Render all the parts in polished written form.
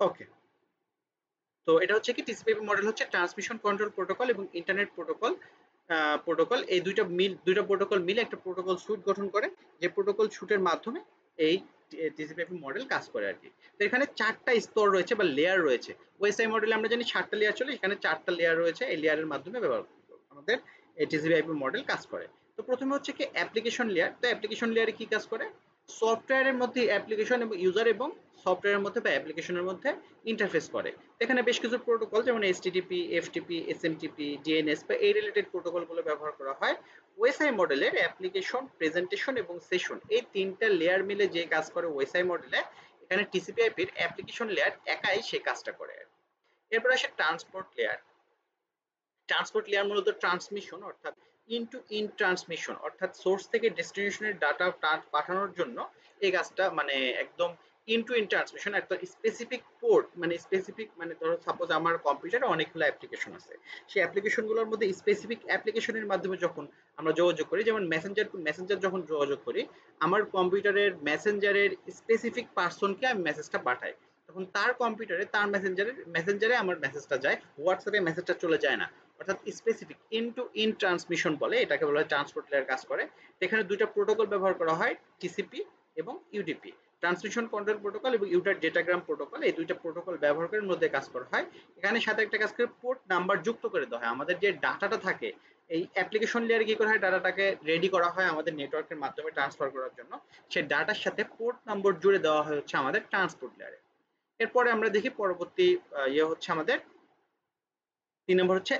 ওকে, তো এটা হচ্ছে কি টিসিপি/আইপি মডেল হচ্ছে ট্রান্সমিশন কন্ট্রোল প্রোটোকল এবং ইন্টারনেট প্রোটোকল এই দুইটা প্রোটোকল মিলে একটা প্রোটোকল স্যুট গঠন করে, যে প্রোটোকল স্যুটের মাধ্যমে এই টিসিপি/আইপি মডেল কাজ করে আর কি। তো এখানে 4টা স্তর রয়েছে বা লেয়ার রয়েছে। ওএসআই মডেলে আমরা জানি 7টা লেয়ার চলে, এখানে 4টা লেয়ার রয়েছে। এই লেয়ারের মাধ্যমে আমাদের এই টিসিপি/আইপি মডেল কাজ করে। তো প্রথমে হচ্ছে কি অ্যাপ্লিকেশন লেয়ার। তো অ্যাপ্লিকেশন লেয়ারে কি কাজ করে? সফটওয়্যারের মধ্যে অ্যাপ্লিকেশন এবং ইউজার এবং সফটওয়্যারের মধ্যে বা অ্যাপ্লিকেশনের মধ্যে ইন্টারফেস করে। এখানে বেশ কিছু প্রোটোকল যেমন এইচটিটিপি, এফটিপি, এসএমটিপি, ডিএনএস বা এই রিলেটেড প্রোটোকলগুলো ব্যবহার করা হয়। ওএসআই মডেলের অ্যাপ্লিকেশন, প্রেজেন্টেশন এবং সেশন এই 3টা লেয়ার মিলে যে কাজ করে ওএসআই মডেলে, এখানে টিসিপি/আইপির অ্যাপ্লিকেশন লেয়ার একাই সেই কাজটা করে। এরপর আসে ট্রান্সপোর্ট লেয়ার। ট্রান্সপোর্ট লেয়ার মূলত ট্রান্সমিশন অর্থাৎ ইন টু ইন ট্রান্সমিশন অর্থাৎ সোর্স থেকে ডেস্টিনেশনের ডাটা পাঠানোর জন্য এই কাজটা মানে একদম ইন টু ইন ট্রান্সমিশন একটা স্পেসিফিক পোর্ট মানে স্পেসিফিক মানে ধরো সাপোজ আমার কম্পিউটারে অনেকগুলো অ্যাপ্লিকেশন আছে, সেই অ্যাপ্লিকেশনগুলোর মধ্যে স্পেসিফিক অ্যাপ্লিকেশনের মাধ্যমে যখন আমরা যোগাযোগ করি, যেমন মেসেঞ্জার টু মেসেঞ্জার যখন যোগাযোগ করি, আমার কম্পিউটারের মেসেঞ্জারের স্পেসিফিক পার্সনকে আমি মেসেজটা পাঠাই, তখন তার কম্পিউটারে তার মেসেঞ্জারে আমার মেসেজটা যায়, হোয়াটসঅ্যাপে মেসেজটা চলে যায় না। অর্থাৎ specific in to in transmission বলে এটাকে, বলা হয় ট্রান্সপোর্ট লেয়ার কাজ করে। এখানে দুইটা প্রোটোকল ব্যবহার করা হয়, টিসিপি এবং ইউডিপি, ট্রান্সমিশন কন্ট্রোল প্রোটোকল এবং ইউটার ডেটাগ্রাম প্রোটোকল। এই দুইটা প্রোটোকল ব্যবহার করে মধ্যে কাজ করা হয়। এখানে সাথে একটা কাজ করে পোর্ট নাম্বার যুক্ত করে দেওয়া হয়। আমাদের যে ডাটাটা থাকে এই অ্যাপ্লিকেশন লেয়ারে কি করা হয়, ডাটাটাকে রেডি করা হয় আমাদের নেটওয়ার্কের মাধ্যমে ট্রান্সফার করার জন্য, সেই ডাটার সাথে পোর্ট নম্বর জুড়ে দেওয়া হয় হচ্ছে আমাদের ট্রান্সপোর্ট লেয়ারে। এরপরে আমরা দেখি পরবর্তী ইয়ে হচ্ছে আমাদের 3 নম্বর হচ্ছে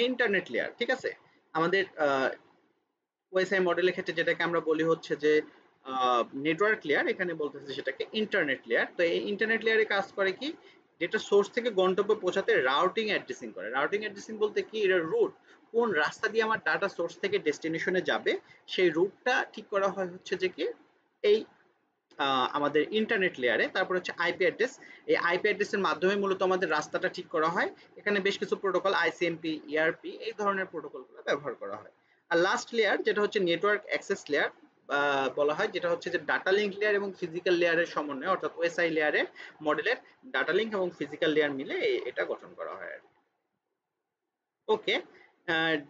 ইন্টারনেট লেয়ার। ঠিক আছে, আমাদের ওএসআই মডেলের ক্ষেত্রে যেটাকে আমরা বলি হচ্ছে যে নেটওয়ার্ক লেয়ার, এখানে বলতেছে সেটাকে ইন্টারনেট লেয়ার। তো এই ইন্টারনেট লেয়ারে কাজ করে কি, ডেটা সোর্স থেকে গন্তব্যে পৌঁছাতে রাউটিং অ্যাড্রেসিং করে। রাউটিং অ্যাড্রেসিং বলতে কি, এটা রুট, কোন রাস্তা দিয়ে আমার ডাটা সোর্স থেকে ডেস্টিনেশনে যাবে সেই রুটটা ঠিক করা হয় হচ্ছে যে কি এই আমাদের ইন্টারনেট লেয়ারে। তারপর হচ্ছে আইপি অ্যাড্রেস। এই আইপি অ্যাড্রেসের মাধ্যমে মূলত আমাদের রাস্তাটা ঠিক করা হয়। এখানে বেশ কিছু প্রোটোকল আইসিএমপি, ইআরপি এই ধরনের প্রোটোকলগুলো ব্যবহার করা হয়। আর লাস্ট লেয়ার যেটা হচ্ছে নেটওয়ার্ক অ্যাক্সেস লেয়ার বলা হয়, যেটা হচ্ছে যে ডাটা লিঙ্ক লেয়ার এবং ফিজিক্যাল লেয়ারের সমন্বয়, অর্থাৎ ওএসআই লেয়ারের মডেলের ডাটা লিঙ্ক এবং ফিজিক্যাল লেয়ার মিলে এটা গঠন করা হয়। ওকে,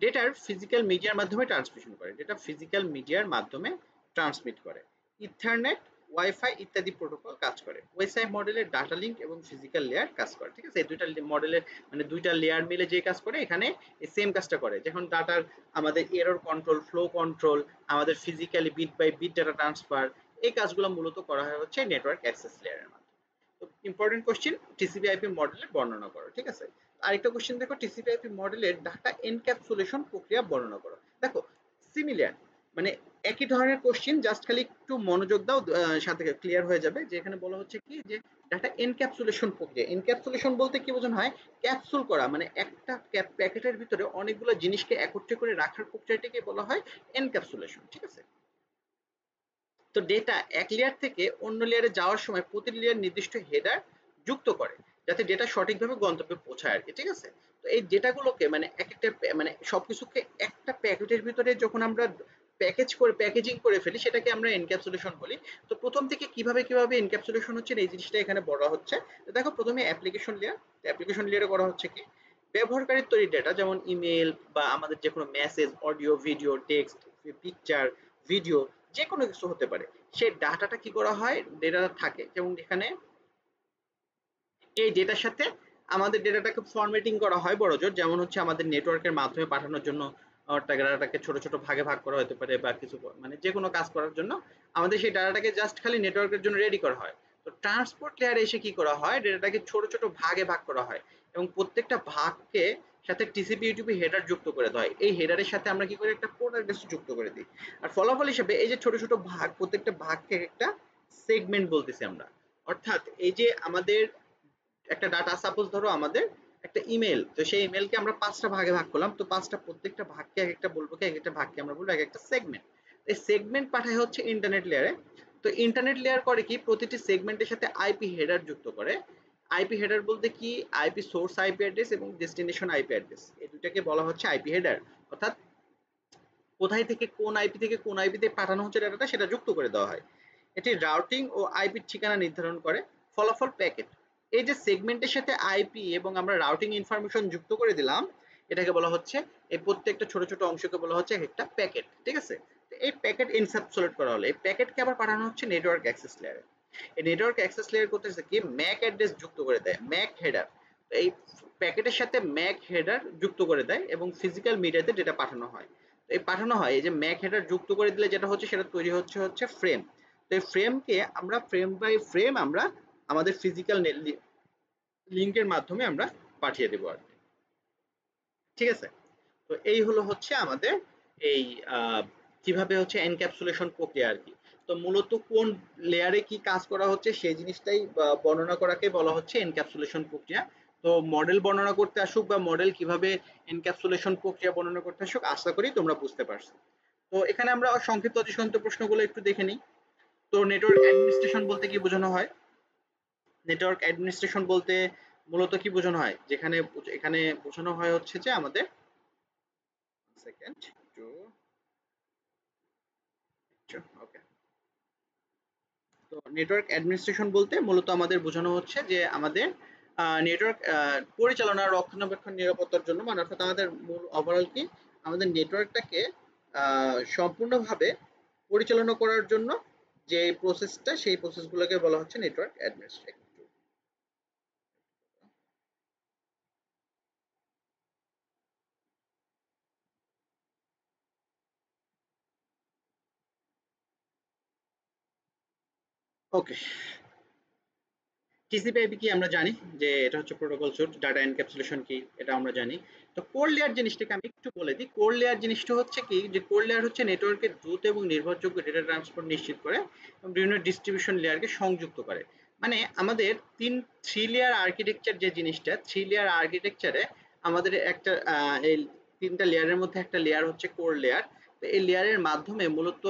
ডেটার ফিজিক্যাল মিডিয়ার মাধ্যমে ট্রান্সমিশন করে, ডেটা ফিজিক্যাল মিডিয়ার মাধ্যমে ট্রান্সমিট করে। ইথারনেট, ওয়াইফাই ইত্যাদি প্রোটোকল কাজ করে। ওএসআই মডেলের ডাটা লিঙ্ক এবং ফিজিক্যাল লেয়ার কাজ করে। ঠিক আছে, এই দুইটা মডেলের মানে দুইটা লেয়ার মিলে যে কাজ করে এখানে সেম কাজটা করে। যখন ডাটার আমাদের এরর কন্ট্রোল, ফ্লো কন্ট্রোল, আমাদের physically bit by bit data transfer, এই কাজগুলো মূলত করা হয় হচ্ছে নেটওয়ার্ক অ্যাক্সেস লেয়ারের মাধ্যমে। তো ইম্পর্টেন্ট কোশ্চেন, টিসিপি/আইপি মডেলের বর্ণনা করো। ঠিক আছে, আরেকটা কোশ্চেন দেখো, টিসিপি/আইপি মডেলের ডাটা এনক্যাপসুলেশন প্রক্রিয়া বর্ণনা করো। দেখো সিমিলার মানে একই ধরনের কোশ্চেন, জাস্ট খালি একটু মনোযোগ দাও, সাথে ক্লিয়ার হয়ে যাবে। যে এখানে বলা হচ্ছে কি যে ডাটা এনক্যাপসুলেশন প্রক্রিয়া। এনক্যাপসুলেশন বলতে কি বোঝানো হয়, ক্যাপসুল করা, মানে একটা প্যাকেটের ভিতরে অনেকগুলো জিনিসকে একত্রে করে রাখার প্রক্রিয়াটিকে বলা হয় এনক্যাপসুলেশন। ঠিক আছে, তো ডেটা এক লেয়ার থেকে অন্য লেয়ারে যাওয়ার সময় প্রতি লেয়ার নির্দিষ্ট হেডার যুক্ত করে যাতে ডেটা সঠিকভাবে গন্তব্যে পৌঁছায় আর কি। ঠিক আছে, তো এই ডেটাগুলোকে মানে এক একটা মানে সবকিছুকে একটা প্যাকেটের ভিতরে যখন আমরা প্যাকেজিং করে ফেলি সেটাকে আমরা এনক্যাপসুলেশন বলি। তো প্রথম থেকে কিভাবে এনক্যাপসুলেশন হচ্ছে এই জিনিসটা এখানে বলা হচ্ছে। তো দেখো প্রথমে অ্যাপ্লিকেশন লেয়ার। অ্যাপ্লিকেশন লেয়ারে করা হচ্ছে কি, ব্যবহারকারীর তৈরি ডেটা যেমন ইমেল বা আমাদের যে কোনো message, audio, video, text, picture, video, যে কোনো কিছু হতে পারে, সেই ডাটাটা কি করা হয়, ডেটাটা থাকে যেমন এখানে এই ডেটার সাথে আমাদের ডেটাটাকে ফরম্যাটিং করা হয় বড়জোর, যেমন হচ্ছে আমাদের নেটওয়ার্কের মাধ্যমে পাঠানোর জন্য ডাটাটাকে ছোট ছোট ভাগে ভাগ করা হতে পারে বা কিছু মানে যে কোনো কাজ করার জন্য আমাদের সেই ডাটাটাকে জাস্ট খালি নেটওয়ার্কের জন্য রেডি করা হয়। তো ট্রান্সপোর্ট লেয়ারে এসে কি করা হয়, ডেটাটাকে ছোট ছোট ভাগে ভাগ করা হয় এবং প্রত্যেকটা ভাগকে সাথে টিসিপি ইউটিপি হেডার যুক্ত করে দেওয়া হয়। এই হেডারের সাথে আমরা কি করি, একটা পোর্ট অ্যাড্রেস যুক্ত করে দিই। আর ফলাফল হিসেবে এই যে ছোট ছোট ভাগ, প্রত্যেকটা ভাগকে একটা সেগমেন্ট বলতেছি আমরা। অর্থাৎ এই যে আমাদের একটা ডাটা, সাপোজ ধরো আমাদের একটা ইমেল, তো সেই ইমেলকে আমরা 5টা ভাগে ভাগ করলাম, তো 5টা প্রত্যেকটা ভাগকে এক একটা বলবো কি, এক একটা ভাগকে আমরা বলবো এক একটা সেগমেন্ট। এই সেগমেন্ট পাঠায় হচ্ছে ইন্টারনেট লেয়ারে। তো ইন্টারনেট লেয়ার করে কি, প্রতিটি সেগমেন্টের সাথে আইপি হেডার যুক্ত করে। আইপি হেডার বলতে কি, আইপি সোর্স আইপি অ্যাড্রেস এবং ডেস্টিনেশন আইপি অ্যাড্রেস, এই দুটাকে বলা হচ্ছে আইপি হেডার। অর্থাৎ কোথায় থেকে কোন আইপিতে পাঠানো হচ্ছে ডাটাটা সেটা যুক্ত করে দেওয়া হয়। এটি রাউটিং ও আইপির ঠিকানা নির্ধারণ করে। ফলাফল প্যাকেট, এই যে সেগমেন্টের সাথে আইপি এবং আমরা রাউটিং ইনফরমেশন যুক্ত করে দিলাম, এটাকে বলা হচ্ছে, এই প্রত্যেকটা ছোট ছোট অংশকে বলা হচ্ছে একটা প্যাকেট। ঠিক আছে, এই প্যাকেট এনক্যাপসুলেট করা হলো, এই প্যাকেটকে আবার পাঠানো হচ্ছে নেটওয়ার্ক অ্যাক্সেস লেয়ারে। এই নেটওয়ার্ক অ্যাক্সেস লেয়ার করতেছে কি, ম্যাক অ্যাড্রেস যুক্ত করে দেয়, ম্যাক হেডার। এই প্যাকেটের সাথে ম্যাক হেডার যুক্ত করে দেয় এবং ফিজিক্যাল মিডিয়াতে যেটা পাঠানো হয়, এই পাঠানো হয়, এই যে ম্যাক হেডার যুক্ত করে দিলে যেটা হচ্ছে সেটা তৈরি হচ্ছে ফ্রেম। তো এই ফ্রেমকে আমরা ফ্রেম বাই ফ্রেম আমরা আমাদের ফিজিক্যাল লিংকের মাধ্যমে আমরা পাঠিয়ে দেবো আর কি। ঠিক আছে, তো এই হলো হচ্ছে আমাদের এই কিভাবে হচ্ছে এনক্যাপসুলেশন প্রক্রিয়া আর কি। তো মূলত কোন লেয়ারে কি কাজ করা হচ্ছে সেই জিনিসটাই বর্ণনা করাকে বলা হচ্ছে এনক্যাপসুলেশন প্রক্রিয়া। তো মডেল বর্ণনা করতে আসুক বা মডেল কিভাবে এনক্যাপসুলেশন প্রক্রিয়া বর্ণনা করতে আসুক, আশা করি তোমরা বুঝতে পারছো। তো এখানে আমরা সংক্ষিপ্ত অতিসংক্ষিপ্ত প্রশ্নগুলো একটু দেখে নিই। তো নেটওয়ার্ক অ্যাডমিনিস্ট্রেশন বলতে কি বোঝানো হয়? নেটওয়ার্ক অ্যাডমিনিস্ট্রেশন বলতে মূলত কি বোঝানো হয়, যেখানে এখানে বোঝানো হয় হচ্ছে যে আমাদের সেকেন্ড টু ওকে। তো নেটওয়ার্ক অ্যাডমিনিস্ট্রেশন বলতে মূলত আমাদের বোঝানো হচ্ছে যে আমাদের নেটওয়ার্ক পরিচালনা, রক্ষণাবেক্ষণ, নিরাপত্তার জন্য, মানে অর্থাৎ আমাদের মূল ওভারঅল কি, আমাদের নেটওয়ার্কটাকে সম্পূর্ণভাবে পরিচালনা করার জন্য যে প্রসেসটা, সেই প্রসেসগুলোকে বলা হচ্ছে নেটওয়ার্ক অ্যাডমিনিস্ট্রেশন। ওকে, টিসিপি/আইপি কি আমরা জানি যে এটা হচ্ছে প্রোটোকল স্যুট। ডাটা এনক্যাপসুলেশন কি এটা আমরা জানি। তো কোর লেয়ার জিনিসটাকে আমি একটু বলে দিই। কোর লেয়ার জিনিসটা হচ্ছে কি, যে কোর লেয়ার হচ্ছে নেটওয়ার্কের দ্রুত এবং নির্ভরযোগ্য ডেটা ট্রান্সপোর্ট নিশ্চিত করে এবং বিভিন্ন ডিস্ট্রিবিউশন লেয়ারকে সংযুক্ত করে। মানে আমাদের থ্রি লেয়ার আর্কিটেকচার, যে জিনিসটা থ্রি লেয়ার আর্কিটেকচারে আমাদের একটা এই তিনটা লেয়ারের মধ্যে একটা লেয়ার হচ্ছে কোর লেয়ার। তো এই লেয়ারের মাধ্যমে মূলত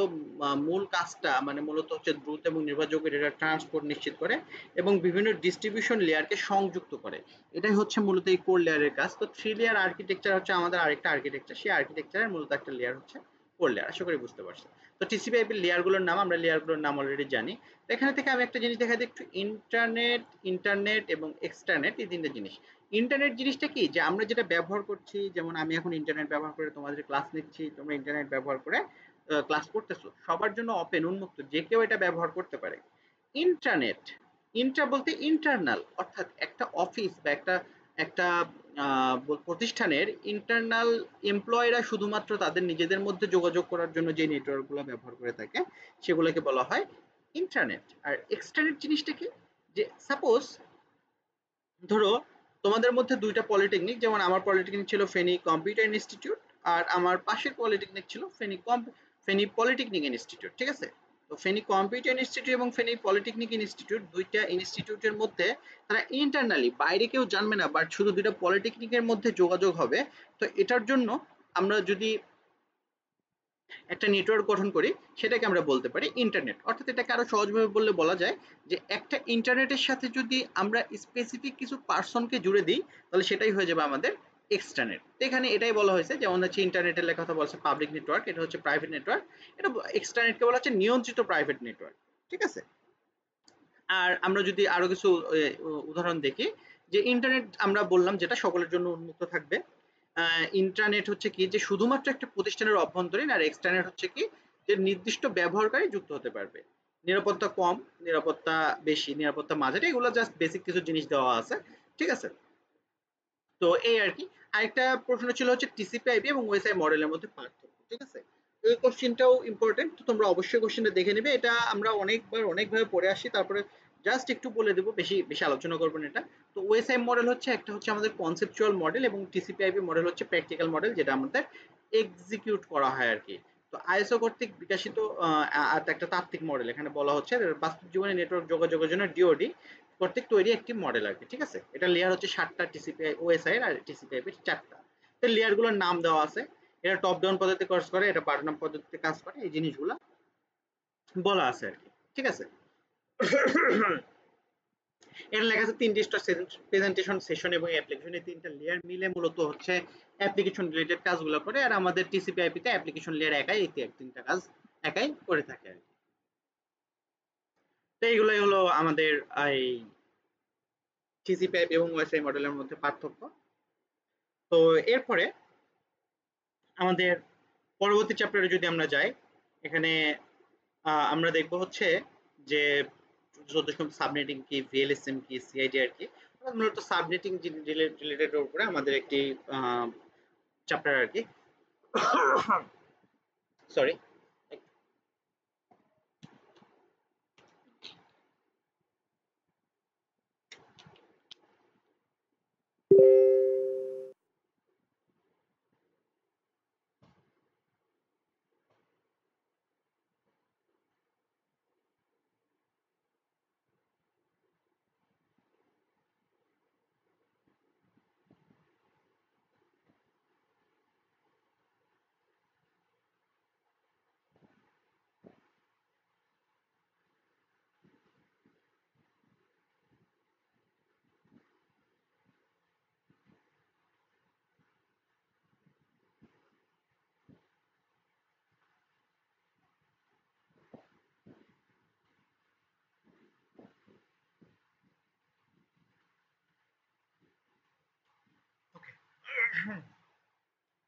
মূল কাজটা মানে মূলত হচ্ছে দ্রুত এবং নির্ভরযোগ্য ডেটা ট্রান্সপোর্ট নিশ্চিত করে এবং বিভিন্ন ডিস্ট্রিবিউশন লেয়ারকে সংযুক্ত করে। এটাই হচ্ছে মূলত এই কোর লেয়ারের কাজ। তো থ্রি লেয়ার আর্কিটেকচার হচ্ছে আমাদের আরেকটা আর্কিটেকচার, সেই আর্কিটেকচারের মূলত একটা লেয়ার হচ্ছে কোর লেয়ার। আশা করি বুঝতে পারছো। তো টিসিপি/আইপি লেয়ারগুলোর নাম, আমরা লেয়ারগুলোর নাম অলরেডি জানি। তো এখানে থেকে আমি একটা জিনিস দেখা দিই একটু, ইন্টারনেট এবং এক্সট্রানেট, এই তিনটা জিনিস। ইন্টারনেট জিনিসটা কি, যে আমরা যেটা ব্যবহার করছি, যেমন আমি এখন ইন্টারনেট ব্যবহার করে তোমাদের ক্লাস নিচ্ছি, তোমরা ইন্টারনেট ব্যবহার করে ক্লাস করতেছো, সবার জন্য ওপেন, উন্মুক্ত, যে কেউ এটা ব্যবহার করতে পারে। ইন্টারনেট, ইন্টার বলতে ইন্টারনাল, অর্থাৎ একটা অফিস বা একটা একটা প্রতিষ্ঠানের ইন্টারনাল এমপ্লয়িরা শুধুমাত্র তাদের নিজেদের মধ্যে যোগাযোগ করার জন্য যে নেটওয়ার্কগুলো ব্যবহার করে থাকে সেগুলোকে বলা হয় ইন্টারনেট। আর এক্সটারনেট জিনিসটা কি, যে সাপোজ ধরো তোমাদের মধ্যে দুইটা পলিটেকনিক, যেমন আমার পলিটেকনিক ছিল ফেনী কম্পিউটার ইনস্টিটিউট, আর আমার পাশের পলিটেকনিক ছিল ফেনী পলিটেকনিক ইনস্টিটিউট। ঠিক আছে, তো ফেনী কম্পিউটার ইনস্টিটিউট এবং ফেনী পলিটেকনিক ইনস্টিটিউট, দুইটা ইনস্টিটিউটের মধ্যে তারা ইন্টারনালি, বাইরে কেউ জানবে না, বাট শুধু দুইটা পলিটেকনিকের মধ্যে যোগাযোগ হবে। তো এটার জন্য আমরা যদি একটা নেটওয়ার্ক গঠন করি, সেটাকে আমরা বলতে পারি ইন্টারনেট। অর্থাৎ এটাকে আরো সহজভাবে বললে বলা যায় যে একটা ইন্টারনেটের সাথে যদি আমরা স্পেসিফিক কিছু পার্সনকে জুড়ে দিই, তাহলে সেটাই হয়ে যাবে আমাদের এক্সট্রানেট। এখানে এটাই বলা হয়েছে, যেমন হচ্ছে ইন্টারনেটের লেখা কথা বলছে পাবলিক নেটওয়ার্ক, এটা হচ্ছে প্রাইভেট নেটওয়ার্ক। এটা এক্সট্রানেটকে বলা হচ্ছে নিয়ন্ত্রিত প্রাইভেট নেটওয়ার্ক। ঠিক আছে, আর আমরা যদি আরো কিছু উদাহরণ দেখি, যে ইন্টারনেট আমরা বললাম যেটা সকলের জন্য উন্মুক্ত থাকবে। ইন্টারনেট হচ্ছে কি, যে শুধুমাত্র একটা প্রতিষ্ঠানের অভ্যন্তরীণ, আর এক্সটারনেট হচ্ছে কি, যে নির্দিষ্ট ব্যবহারকারী যুক্ত হতে পারবে। নিরাপত্তা কম, নিরাপত্তা বেশি, নিরাপত্তা মাঝারি, এগুলো জাস্ট বেসিক কিছু জিনিস দেওয়া আছে। ঠিক আছে, তো এই আর কি। আরেকটা প্রশ্ন ছিল হচ্ছে টিসিপি/আইপি এবং ওএসআই মডেলের মধ্যে পার্থক্য। ঠিক আছে, এই কোশ্চেনটাও ইম্পর্টেন্ট, তো তোমরা অবশ্যই কোশ্চেনটা দেখে নেবে। এটা আমরা অনেকভাবে পড়ে আসি, তারপরে জাস্ট একটু বলে দেবো, বেশি বেশি আলোচনা করবো না এটা। তো ওএসআই মডেল হচ্ছে একটা হচ্ছে আমাদের কনসেপচুয়াল মডেল এবং টিসিপি/আইপি মডেল হচ্ছে প্র্যাকটিক্যাল মডেল, যেটা আমাদের এক্সিকিউট করা হয় আর কি। তো আইএসও কর্তৃক বিকাশিত একটা তাত্ত্বিক মডেল, এখানে বলা হচ্ছে বাস্তব জীবনে নেটওয়ার্ক যোগাযোগের জন্য ডিওডি কর্তৃক তৈরি একটি মডেল আর কি। ঠিক আছে, এটা লেয়ার হচ্ছে 7টা, টিসিপিআই ওএসআই আর টিসিপিআইপি 4টা। তো লেয়ার গুলোর নাম দেওয়া আছে, এটা টপ ডাউন পদ্ধতি কাজ করে, এটা বটম আপ পদ্ধতিতে কাজ করে, এই জিনিসগুলো বলা আছে আর কি। ঠিক আছে, এর লেখা আছে 3টি স্টার, প্রেজেন্টেশন, সেশন এবং অ্যাপ্লিকেশন, এই তিনটা লেয়ার মিলে মূলত হচ্ছে অ্যাপ্লিকেশন রিলেটেড কাজগুলো করে। আর আমাদের টিসিপিআইপি তে অ্যাপ্লিকেশন লেয়ার একাই এই তিনটা কাজ একাই করে থাকে আর কি। তো এইগুলোই হলো আমাদের এই টিসিপি আইপি এবং ওএসআই মডেলের মধ্যে পার্থক্য। তো এরপরে আমাদের পরবর্তী চ্যাপ্টারে যদি আমরা যাই, এখানে আমরা দেখব হচ্ছে যে 14 সাবনেটিং কি, ভিএলএসএম কি, সিআইডিআর কি, মূলত সাবনেটিং রিলেটেড উপরে আমাদের একটি চ্যাপ্টার আর কি। সরি।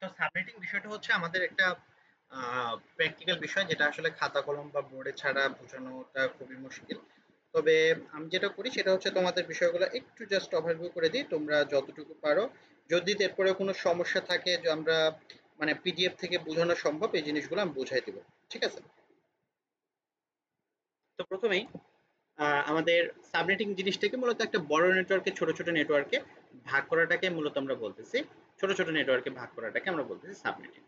তো সাবনেটিং বিষয়টা হচ্ছে আমাদের একটা প্র্যাকটিক্যাল বিষয়, যেটা আসলে খাতা কলম বা বোর্ডে ছাড়া বোঝানোটা খুবই মুশকিল। তবে আমি যেটা করি সেটা হচ্ছে তোমাদের বিষয়গুলো একটু জাস্ট ওভারভিউ করে দিই, তোমরা যতটুকু পারো। যদি এরপরে কোনো সমস্যা থাকে যে আমরা মানে পিডিএফ থেকে বোঝানো সম্ভব, এই জিনিসগুলো আমি বুঝাই দিব। ঠিক আছে? তো প্রথমেই আমাদের সাবনেটিং জিনিসটাকে মূলত একটা বড় নেটওয়ার্কে ছোট ছোট নেটওয়ার্কে ভাগ করাটাকে মূলত আমরা বলতেছি, ছোট ছোট নেটওয়ার্কে ভাগ করাটাকে আমরা বলতেছি সাবনেটিং।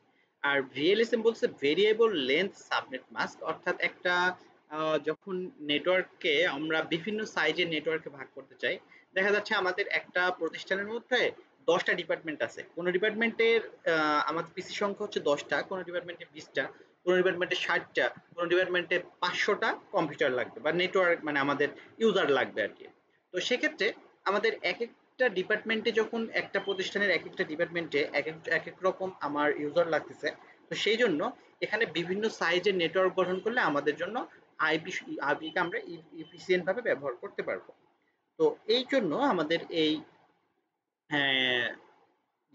আর ভিএলএসএম বলছে ভেরিয়েবল লেন্থ সাবনেট মাস্ক, অর্থাৎ একটা যখন নেটওয়ার্ককে আমরা বিভিন্ন সাইজের নেটওয়ার্কে ভাগ করতে চাই, দেখা যাচ্ছে আমাদের একটা প্রতিষ্ঠানের মধ্যে 10টা ডিপার্টমেন্ট আছে, কোনো ডিপার্টমেন্টের আমাদের পিসি সংখ্যা হচ্ছে 10টা, কোনো ডিপার্টমেন্টে 20টা, কোনো ডিপার্টমেন্টে 60টা, কোনো ডিপার্টমেন্টে 500টা কম্পিউটার লাগবে বা নেটওয়ার্ক মানে আমাদের ইউজার লাগবে আর কি। তো সেক্ষেত্রে আমাদের এক একটা ডিপার্টমেন্টে, যখন একটা প্রতিষ্ঠানের এক একটা ডিপার্টমেন্টে এক এক রকম আমার ইউজার লাগতেছে, তো সেই জন্য এখানে বিভিন্ন সাইজের নেটওয়ার্ক গঠন করলে আমাদের জন্য আইপি আইপিকে আমরা ইফিসিয়েন্ট ভাবে ব্যবহার করতে পারবো। তো এই জন্য আমাদের এই হ্যাঁ,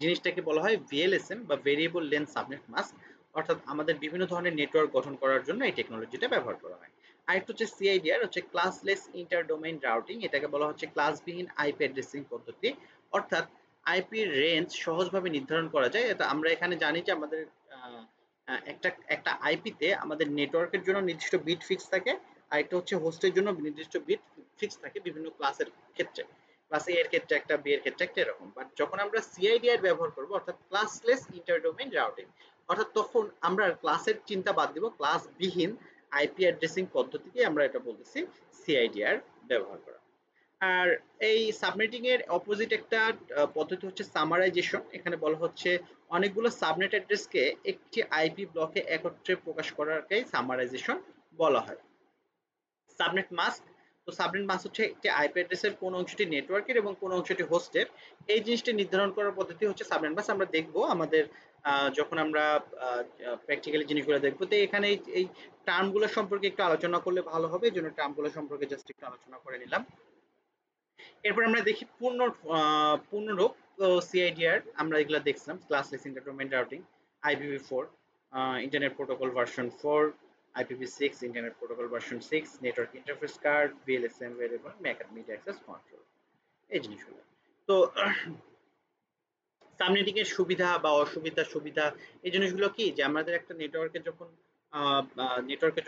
জিনিসটাকে বলা হয় ভিএলএসএম বা ভেরিয়েবল লেন্থ সাবনেট মাস্ক, অর্থাৎ আমাদের বিভিন্ন ধরনের নেটওয়ার্ক গঠন করার জন্য এই টেকনোলজিটা ব্যবহার করা হয়। আরেকটা হচ্ছে সিআইডিআর, হচ্ছে ক্লাসলেস ইন্টার ডোমেইন রাউটিং, এটাকে বলা হচ্ছে ক্লাসবিহীন আইপি অ্যাড্রেসিং পদ্ধতি। অর্থাৎ আইপির রেঞ্জ সহজভাবে নির্ধারণ করা যায়। এটা আমরা এখানে জানি যে আমাদের আহ, একটা একটা আইপিতে আমাদের নেটওয়ার্কের জন্য নির্দিষ্ট বিট ফিক্স থাকে, আর একটা হচ্ছে হোস্টের জন্য নির্দিষ্ট বিট ফিক্স থাকে বিভিন্ন ক্লাসের ক্ষেত্রে। ক্লাস এ এর ক্ষেত্রে একটা, বি এর ক্ষেত্রে একটা, এরকম। বাট যখন আমরা সিআইডিআর ব্যবহার করব, অর্থাৎ ক্লাসলেস ইন্টারডোমেইন রাউটিং, অর্থাৎ তখন আমরা ক্লাসের চিন্তা বাদ দিব, ক্লাস বিহীন আইপি অ্যাড্রেসিং পদ্ধতিকে আমরা এটা বলতেছি সিআইডিআর ব্যবহার করা। আর এই সাবনেটিং এর অপোজিট একটা পদ্ধতি হচ্ছে সামারাইজেশন। এখানে বলা হচ্ছে অনেকগুলো সাবনেট অ্যাড্রেসকে একটি আইপি ব্লকে একত্রে প্রকাশ করাকে সামারাইজেশন বলা হয়। সাবনেট মাস্ক, তো সাবনেট মাস্ক হচ্ছে একটি আইপি অ্যাড্রেসের কোন অংশটি নেটওয়ার্কের এবং কোন অংশটি হোস্টের, এই জিনিসটি নির্ধারণ করার পদ্ধতি হচ্ছে সাবনেট মাস্ক। আমরা দেখব আমাদের যখন আমরা প্র্যাকটিক্যালি জিনিসগুলো দেখবো, তো এখানে এই টার্মগুলো সম্পর্কে একটু আলোচনা করলে ভালো হবে, এই জন্য টার্মগুলো সম্পর্কে জাস্ট একটু আলোচনা করে নিলাম। এরপর আমরা দেখি পূর্ণরূপ। তো সিআইডিআর আমরা এগুলো দেখছিলাম, classless interdomain routing, IPv four, internet protocol version 4, IPv6, internet protocol version 6, network interface card, VLSM variable, media access control, এই জিনিসগুলো। তো সাবনেটিং এর সুবিধা বা অসুবিধা, সুবিধা এই জিনিসগুলো কি, যে আমাদের একটা নেটওয়ার্কে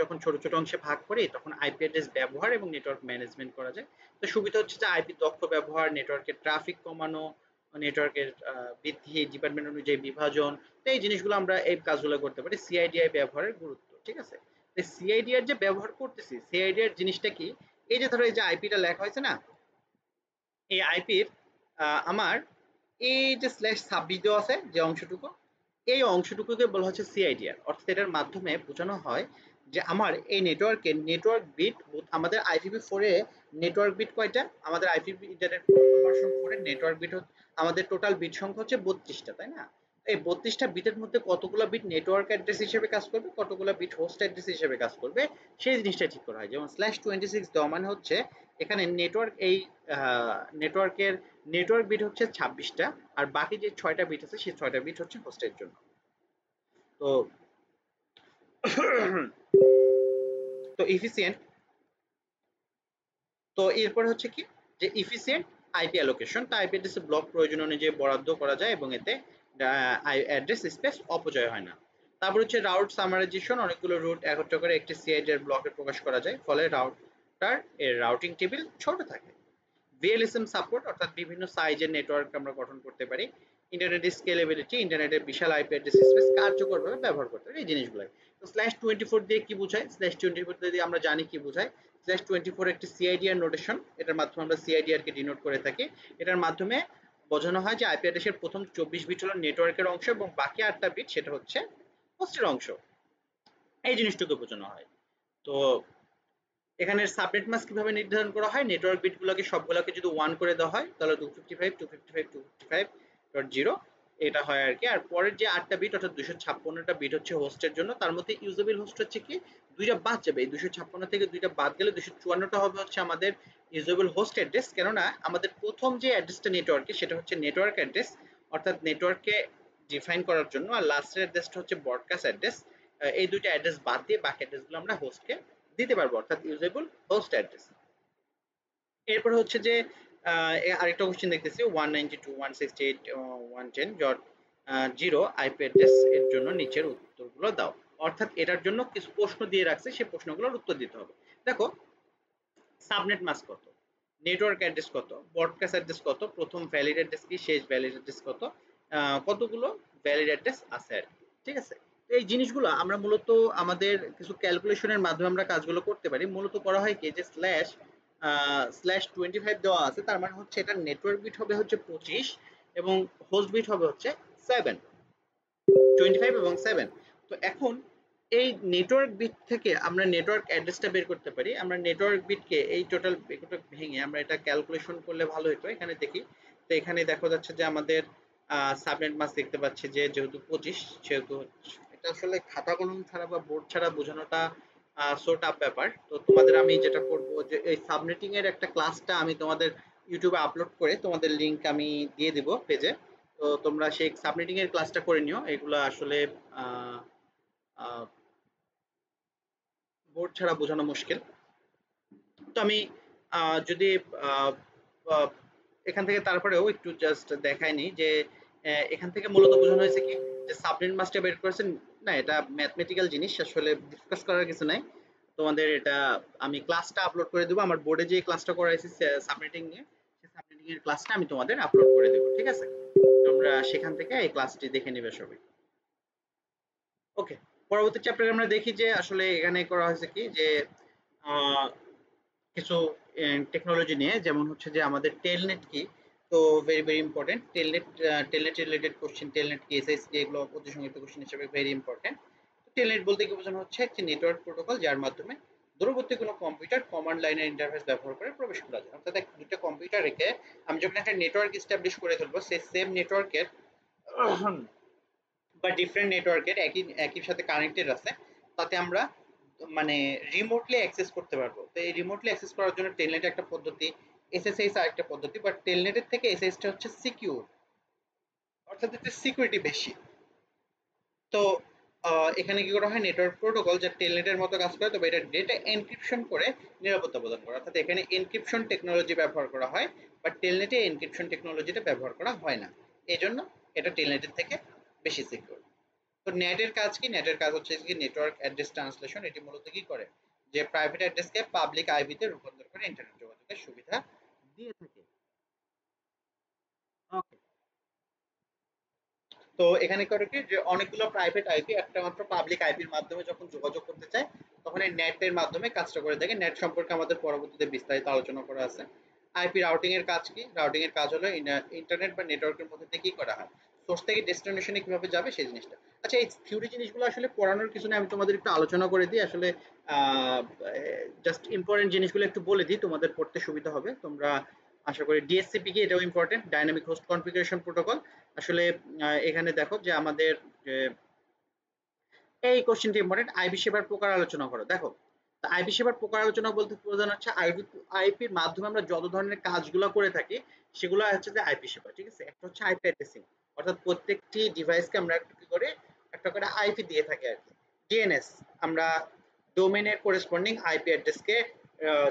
যখন ছোট ছোট অংশে ভাগ করি, তখন আইপি অ্যাড্রেস ব্যবহার এবং নেটওয়ার্ক ম্যানেজমেন্ট করা যায়। তো সুবিধা হচ্ছে যে আইপি দক্ষ ব্যবহার, নেটওয়ার্কের ট্রাফিক কমানো, নেটওয়ার্কের বৃদ্ধি, ডিপার্টমেন্ট অনুযায়ী বিভাজন, তো এই জিনিসগুলো আমরা এই কাজগুলো করতে পারি। সিআইডিআই ব্যবহারের গুরুত্ব, ঠিক আছে? সিআইডিআর যে ব্যবহার করতেছি, সিআইডিআর জিনিসটা কি, এই যে ধরো এই যে আইপিটা লেখা হয়েছে না, এই আইপির আমার এই যে স্ল্যাশ ছাব্বিশ দেওয়া আছে যে অংশটুকু, এই অংশটুকুকে বলা হচ্ছে সিআইডিআর। অর্থাৎ এটার মাধ্যমে বোঝানো হয় যে আমার এই নেটওয়ার্কের নেটওয়ার্ক বিট, আমাদের IPv4 এ নেটওয়ার্ক বিট কয়টা, আমাদের আইপিভি ইন্টারনেট ভার্সন 4 এর নেটওয়ার্ক বিট আমাদের টোটাল বিট সংখ্যা হচ্ছে 32টা, তাই না? এই 32টা বিটের মধ্যে কতগুলো বিট নেটওয়ার্ক অ্যাড্রেস হিসেবে কাজ করবে, কতগুলো বিট হোস্ট অ্যাড্রেস হিসেবে কাজ করবে, সেই জিনিসটা ঠিক করা হয়। যেমন /26 দেওয়া মানে হচ্ছে এখানে নেটওয়ার্ক এই নেটওয়ার্কের নেটওয়ার্ক বিট হচ্ছে 26টা, আর বাকি যে 6টা বিট আছে সেই 6টা বিট হচ্ছে হোস্টের জন্য। তো তো ইফিসিয়েন্ট, তো এরপর হচ্ছে কি যে ইফিসিয়েন্ট আইপি অ্যালোকেশন, তা আইপি অ্যাড্রেসে ব্লক প্রয়োজন অনুযায়ী বরাদ্দ করা যায় এবং এতে অ্যাড্রেস স্পেস অপচয় হয় না। তারপর হচ্ছে রাউট সামারাইজেশন, অনেকগুলো রুট একত্র করে একটি সিআইডি এর ব্লকে প্রকাশ করা যায়, ফলে রাউটার এর রাউটিং টেবিল ছোট থাকে। ভিএলএসএম সাপোর্ট, অর্থাৎ বিভিন্ন সাইজের নেটওয়ার্ক আমরা গঠন করতে পারি। ইন্টারনেটের স্কেলেবিলিটি, ইন্টারনেটের বিশাল আইপি অ্যাড্রেস স্পেস কার্যকরভাবে ব্যবহার করতে পারি, এই জিনিসগুলো। তো /24 দিয়ে কি বোঝায়? /24 দিয়ে আমরা জানি কি বোঝায়। /24 একটি সিআইডিআর নোটেশন, এটার মাধ্যমে আমরা সিআইডিআর কে ডিনোট করে থাকি। এটার মাধ্যমে বোঝানো হয় যে আইপি অ্যাড্রেসের প্রথম 24 বিট হলো নেটওয়ার্কের অংশ এবং বাকি 8টা বিট সেটা হচ্ছে হোস্টের অংশ, এই জিনিসটুকু বোঝানো হয়। তো এখানে সাবনেট মাস্ক কিভাবে নির্ধারণ করা হয়? নেটওয়ার্ক বিটগুলোকে সবগুলোকে যদি 1 করে দেওয়া হয় তাহলে 255.255.255.0 এটা হয় আর কি। আর পরের যে 8টা বিট অর্থাৎ 256টা বিট হচ্ছে হোস্টের জন্য, তার মধ্যে ইউজেবল হোস্ট হচ্ছে কি দুইটা বাদ যাবে, এই 256 থেকে দুইটা বাদ গেলে 254টা হবে হচ্ছে আমাদের ইউজেবল হোস্ট অ্যাড্রেস। কেননা আমাদের প্রথম যে অ্যাড্রেসটা নেটওয়ার্কে সেটা হচ্ছে নেটওয়ার্ক অ্যাড্রেস, অর্থাৎ নেটওয়ার্ককে ডিফাইন করার জন্য, আর লাস্টের অ্যাড্রেসটা হচ্ছে ব্রডকাস্ট অ্যাড্রেস। এই দুইটা অ্যাড্রেস বাদ দিয়ে বাকি অ্যাড্রেসগুলো আমরা হোস্টকে দিতে পারবো, অর্থাৎ ইউজেবল হোস্ট অ্যাড্রেস। এরপর হচ্ছে যে আরেকটা কোশ্চেন দেখতেছি 192.168.110.0 আইপি অ্যাড্রেস এর জন্য নিচের উত্তরগুলো দাও, অর্থাৎ এটার জন্য কিছু প্রশ্ন দিয়ে রাখছে, সেই প্রশ্নগুলোর উত্তর দিতে হবে। দেখো, সাবনেট মাস্ক কত, নেটওয়ার্ক অ্যাড্রেস কত, ব্রডকাস্ট অ্যাড্রেস কত, প্রথম ভ্যালিড অ্যাড্রেস কি, শেষ ভ্যালিড অ্যাড্রেস কত, কতগুলো ভ্যালিড অ্যাড্রেস আছে আর কি। ঠিক আছে, এই জিনিসগুলো আমরা মূলত আমাদের কিছু ক্যালকুলেশনের মাধ্যমে আমরা কাজগুলো করতে পারি। মূলত করা হয় কি যে /25 দেওয়া আছে, তার মানে হচ্ছে এটা নেটওয়ার্ক বিট হবে হচ্ছে 25 এবং হোস্ট বিট হবে হচ্ছে 7, 25 এবং 7। তো এখন এই নেটওয়ার্ক বিট থেকে আমরা নেটওয়ার্ক অ্যাড্রেসটা বের করতে পারি। আমরা নেটওয়ার্ক বিটকে এই টোটাল ভেঙে আমরা এটা ক্যালকুলেশন করলে ভালো হতো। এখানে দেখি, তো এখানে দেখা যাচ্ছে যে আমাদের সাবনেট মাস্ক দেখতে পাচ্ছি যে যেহেতু 25, সেহেতু এটা আসলে খাতা কলম ছাড়া বা বোর্ড ছাড়া বোঝানোটা সো টাফ ব্যাপার। তো তোমাদের আমি যেটা করব যে এই সাবনেটিং এর একটা ক্লাসটা আমি তোমাদের ইউটিউবে আপলোড করে তোমাদের লিংক আমি দিয়ে দিব পেজে। তো তোমরা সেই সাবনেটিং এর ক্লাসটা করে নিও। এগুলো আসলে বোর্ড ছাড়া বোঝানো মুশকিল। তো আমি যদি আহ, আহ, এখান থেকে তারপরেও একটু জাস্ট দেখাইনি যে এখান থেকে মূলত বোঝানো হয়েছে কি যে সাবনেট মাস্কটা বের করেছেন। না, এটা ম্যাথমেটিক্যাল জিনিস, আসলে ডিসকাস করার কিছু নাই। তোমাদের এটা আমি ক্লাসটা আপলোড করে দেবো, আমার বোর্ডে যে ক্লাসটা করাইছি সাবনেটিং নিয়ে, সেই সাবনেটিং এর ক্লাসটা আমি তোমাদের আপলোড করে দেবো। ঠিক আছে, তোমরা সেখান থেকে এই ক্লাসটি দেখে নেবে সবাই। ওকে, পরবর্তী চ্যাপ্টারে আমরা দেখি যে আসলে এখানে করা হয়েছে কি যে আহ, কিছু টেকনোলজি নিয়ে, যেমন হচ্ছে যে আমাদের টেলনেট কি। তো very very important Telnet, Telnet related question, Telnet কি, এসএসটি, এগুলো অতি সংক্ষিপ্ত কোশ্চেন হিসেবে ভেরি ইম্পর্টেন্ট। টেলনেট বলতে কি বোঝানো হচ্ছে একটি নেটওয়ার্ক প্রোটোকল যার মাধ্যমে দূরবর্তী কোনো কম্পিউটার কমান্ড লাইনের ইন্টারফেস ব্যবহার করে প্রবেশ করা যায়। অর্থাৎ দুটো কম্পিউটার রেখে আমি যখন একটা নেটওয়ার্ক এস্টাবলিশ করে ফেলবো, সেই সেম নেটওয়ার্কের বা ডিফারেন্ট নেটওয়ার্কের একই একই সাথে কানেক্টেড আছে, তাতে আমরা মানে রিমোটলি অ্যাক্সেস করতে পারবো। তো এই রিমোটলি অ্যাক্সেস করার জন্য টেলনেট একটা পদ্ধতি, এসএসএইচ আরেকটা পদ্ধতি, বাট টেলনেটের থেকে এসএসএইচটা হচ্ছে সিকিউর, অর্থাৎ এতে সিকিউরিটি বেশি। তো এখানে কি করা হয়, নেটওয়ার্ক প্রোটোকল যা টেলনেটের মতো কাজ করে, তবে এটা ডেটা এনক্রিপশন করে নিরাপত্তা প্রদান করে। অর্থাৎ এখানে এনক্রিপশন টেকনোলজি ব্যবহার করা হয়, বাট টেলনেটে এনক্রিপশন টেকনোলজিটা ব্যবহার করা হয় না। এই জন্য এটা টেলনেটের থেকে বেশি সিকিউর। তো নেটের কাজ কি? নেটের কাজ হচ্ছে কি নেটওয়ার্ক অ্যাড্রেস ট্রান্সলেশন। এটি মূলত কি করে যে প্রাইভেট অ্যাড্রেসকে পাবলিক আইপি তে রূপান্তর করে ইন্টারনেট যোগাযোগের সুবিধা দিয়ে থাকে। ওকে, তো এখানে করে কি যে অনেকগুলো প্রাইভেট আইপি একটা মাত্র পাবলিক আইপির মাধ্যমে যখন যোগাযোগ করতে চায়, তখন এই নেটের মাধ্যমে কাজটা করে থাকে। নেট সম্পর্কে আমাদের পরবর্তীতে বিস্তারিত আলোচনা করা আছে। আইপি রাউটিং এর কাজ কি? রাউটিং এর কাজ হলো ইন্টারনেট বা নেটওয়ার্কের মধ্যে দিয়ে কি করা হয়, সোর্স থেকে ডেস্টিনেশনে কিভাবে যাবে সেই জিনিসটা। আচ্ছা, এই থিওরি জিনিসগুলো আসলে পড়ানোর কিছু নেই, আমি তোমাদের একটু আলোচনা করে দিই আসলে। জাস্ট ইম্পর্টেন্ট জিনিসগুলো একটু বলে দিই, তোমাদের পড়তে সুবিধা হবে। তোমরা আশা করি ডিএসসিপি কি এটাও important, dynamic host configuration protocol. আসলে এখানে দেখো যে আমাদের এই কোশ্চেনটি ইম্পর্টেন্ট, আইপি সেবার প্রকার আলোচনা করো। দেখো আইপি সেবার প্রকার আলোচনা বলতে বোঝানো হচ্ছে আইপির মাধ্যমে আমরা যত ধরনের কাজগুলো করে থাকি সেগুলো হচ্ছে যে আইপি সেবা, ঠিক আছে। একটা হচ্ছে আইপি অ্যাড্রেসিং, অর্থাৎ প্রত্যেকটি ডিভাইসকে আমরা একটা কি করে একটা করে আইপি দিয়ে থাকি আর কি। ডিএনএস, আমরা ডোমেনের করেসপন্ডিং আইপি অ্যাড্রেসকে